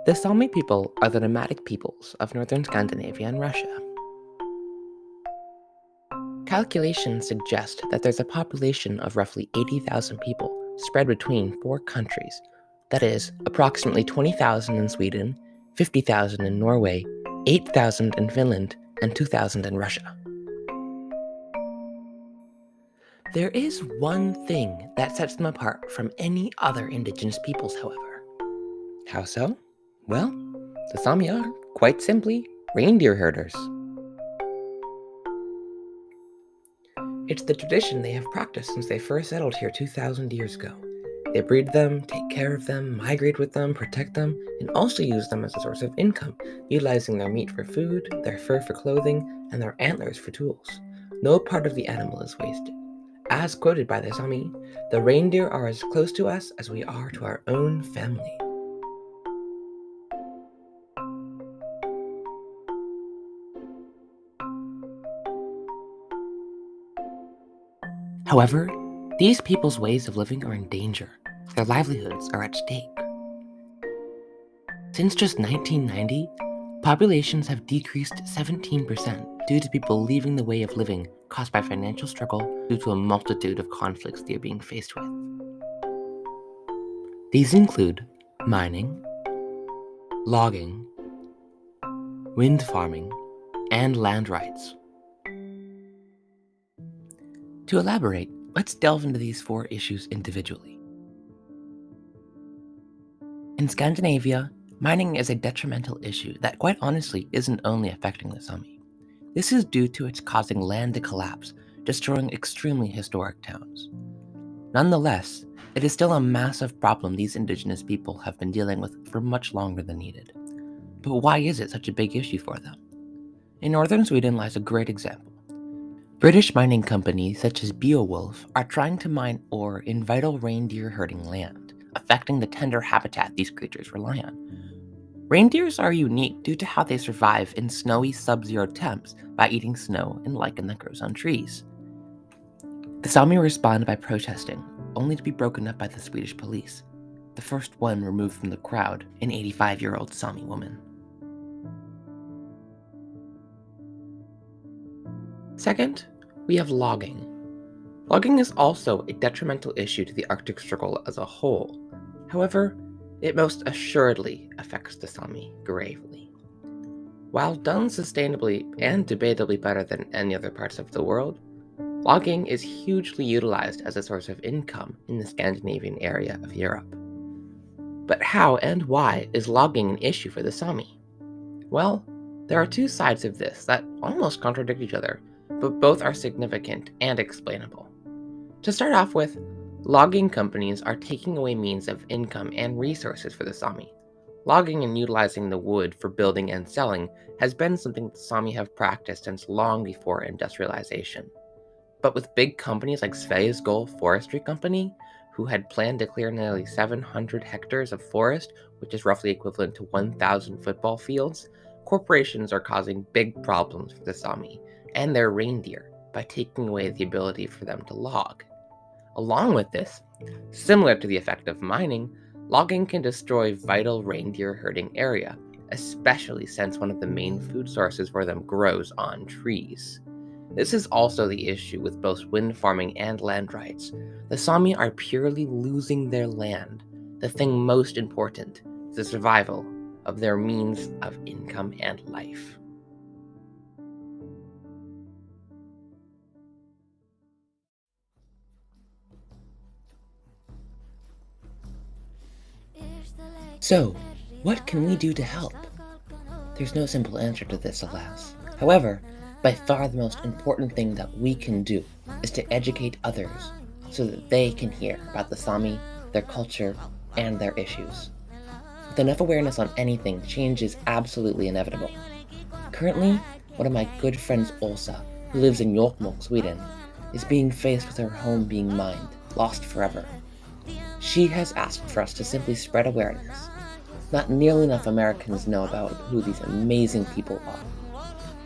The Sami people are the nomadic peoples of northern Scandinavia and Russia. Calculations suggest that there's a population of roughly 80,000 people spread between 4 countries. That is, approximately 20,000 in Sweden, 50,000 in Norway, 8,000 in Finland, and 2,000 in Russia. There is one thing that sets them apart from any other indigenous peoples, however. How so? Well, the Sami are, quite simply, reindeer herders. It's the tradition they have practiced since they first settled here 2,000 years ago. They breed them, take care of them, migrate with them, protect them, and also use them as a source of income, utilizing their meat for food, their fur for clothing, and their antlers for tools. No part of the animal is wasted. As quoted by the Sami, the reindeer are as close to us as we are to our own family. However, these people's ways of living are in danger. Their livelihoods are at stake. Since just 1990, populations have decreased 17% due to people leaving the way of living caused by financial struggle due to a multitude of conflicts they are being faced with. These include mining, logging, wind farming, and land rights. To elaborate, let's delve into these 4 issues individually. In Scandinavia, mining is a detrimental issue that quite honestly isn't only affecting the Sami. This is due to its causing land to collapse, destroying extremely historic towns. Nonetheless, it is still a massive problem these indigenous people have been dealing with for much longer than needed. But why is it such a big issue for them? In northern Sweden lies a great example. British mining companies such as Beowulf are trying to mine ore in vital reindeer herding land, affecting the tender habitat these creatures rely on. Reindeers are unique due to how they survive in snowy sub-zero temps by eating snow and lichen that grows on trees. The Sami respond by protesting, only to be broken up by the Swedish police. The first one removed from the crowd, an 85-year-old Sami woman. Second, we have logging. Logging is also a detrimental issue to the Arctic Circle as a whole. However, it most assuredly affects the Sami gravely. While done sustainably and debatably better than any other parts of the world, logging is hugely utilized as a source of income in the Scandinavian area of Europe. But how and why is logging an issue for the Sami? Well, there are 2 sides of this that almost contradict each other, but both are significant and explainable. To start off with, logging companies are taking away means of income and resources for the Sami. Logging and utilizing the wood for building and selling has been something the Sami have practiced since long before industrialization. But with big companies like Sveaskog Forestry Company, who had planned to clear nearly 700 hectares of forest, which is roughly equivalent to 1,000 football fields, corporations are causing big problems for the Sami and their reindeer by taking away the ability for them to log. Along with this, similar to the effect of mining, logging can destroy vital reindeer herding area, especially since one of the main food sources for them grows on trees. This is also the issue with both wind farming and land rights. The Sami are purely losing their land, the thing most important, the survival of their means of income and life. So, what can we do to help? There's no simple answer to this, alas. However, by far the most important thing that we can do is to educate others so that they can hear about the Sami, their culture, and their issues. With enough awareness on anything, change is absolutely inevitable. Currently, one of my good friends, Olsa, who lives in Jokkmokk, Sweden, is being faced with her home being mined, lost forever. She has asked for us to simply spread awareness. Not nearly enough Americans know about who these amazing people are.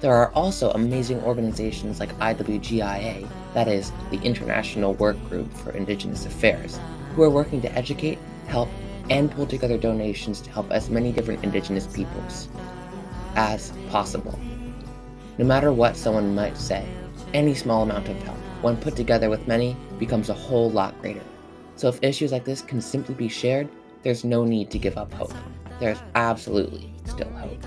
There are also amazing organizations like IWGIA, that is, the International Work Group for Indigenous Affairs, who are working to educate, help, and pull together donations to help as many different Indigenous peoples as possible. No matter what someone might say, any small amount of help, when put together with many, becomes a whole lot greater. So if issues like this can simply be shared, there's no need to give up hope. There's absolutely still hope.